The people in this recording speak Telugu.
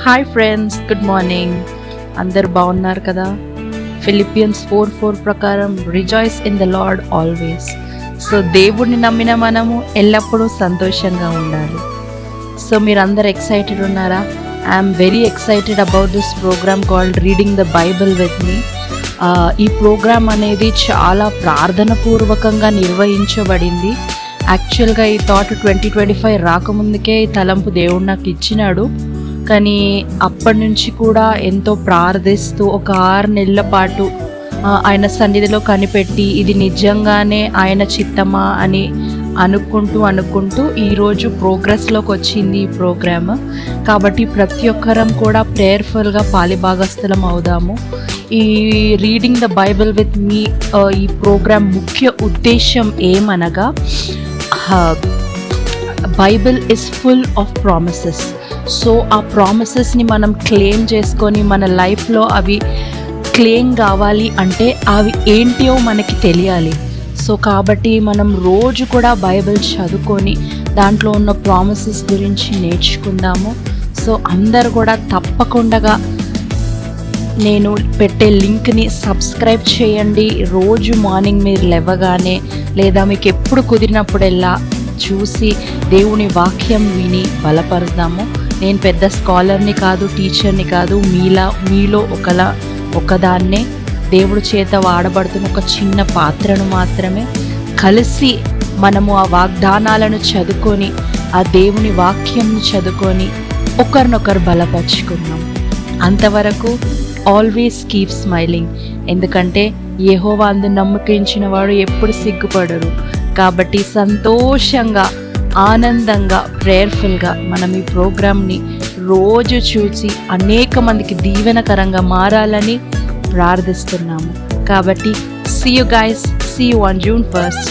Hi friends, good morning. అందరు బాగున్నారు కదా? ఫిలిపియన్స్ 4:4 ప్రకారం rejoice in the lord always. So దేవుడిని నమ్మిన మనము ఎల్లప్పుడూ సంతోషంగా ఉండాలి. సో మీరందరు ఎక్సైటెడ్ ఉన్నారా? I'm very excited about this programme called reading the Bible with me. ఈ ప్రోగ్రామ్ అనేది చాలా ప్రార్థన పూర్వకంగా నిర్వహించబడింది. యాక్చువల్గా ఈ థాట్ 2025 రాకముందుకే ఈ తలంపు దేవుడు నాకు ఇచ్చినాడు. కానీ అప్పటి నుంచి కూడా ఎంతో ప్రార్థిస్తూ ఒక 6 నెలల పాటు ఆయన సన్నిధిలో కనిపెట్టి ఇది నిజంగానే ఆయన చిత్తమా అని అనుకుంటూ ఈరోజు ప్రోగ్రెస్లోకి వచ్చింది ఈ ప్రోగ్రామ్. కాబట్టి ప్రతి ఒక్కరం కూడా ప్రేయర్ఫుల్గా పాలిభాగస్థలం అవుదాము. ఈ reading the Bible with me ఈ ప్రోగ్రామ్ ముఖ్య ఉద్దేశం ఏమనగా, Bible is full of promises. So ఆ ప్రామిసెస్ని మనం క్లెయిమ్ చేసుకొని మన లైఫ్లో అవి క్లెయిమ్ కావాలి అంటే అవి ఏంటో మనకి తెలియాలి. సో కాబట్టి మనం రోజు కూడా బైబిల్ చదువుకొని దాంట్లో ఉన్న ప్రామిసెస్ గురించి నేర్చుకుందాము. సో అందరు కూడా తప్పకుండా నేను పెట్టే లింక్ని సబ్స్క్రైబ్ చేయండి. రోజు మార్నింగ్ మీరు లేవగానే లేదా మీకు ఎప్పుడు కుదిరినప్పుడెల్లా చూసి దేవుని వాక్యం విని బలపరుద్దాము. నేను పెద్ద స్కాలర్ని కాదు, టీచర్ని కాదు, మీలో ఒకదాన్నే దేవుడి చేత వాడబడుతున్న ఒక చిన్న పాత్రను మాత్రమే. కలిసి మనము ఆ వాగ్దానాలను చదువుకొని ఆ దేవుని వాక్యంని చదువుకొని ఒకరినొకరు బలపరుచుకున్నాం. అంతవరకు ఆల్వేస్ కీప్ స్మైలింగ్. ఎందుకంటే యెహోవా అందు నమ్మకించిన వాడు ఎప్పుడు సిగ్గుపడరు. కాబట్టి సంతోషంగా, ఆనందంగా, ప్రేయర్ఫుల్గా మనం ఈ ప్రోగ్రామ్ని రోజు చూసి అనేక మందికి దీవెనకరంగా మారాలని ప్రార్థిస్తున్నాము. కాబట్టి see you guys, see you on June 1st.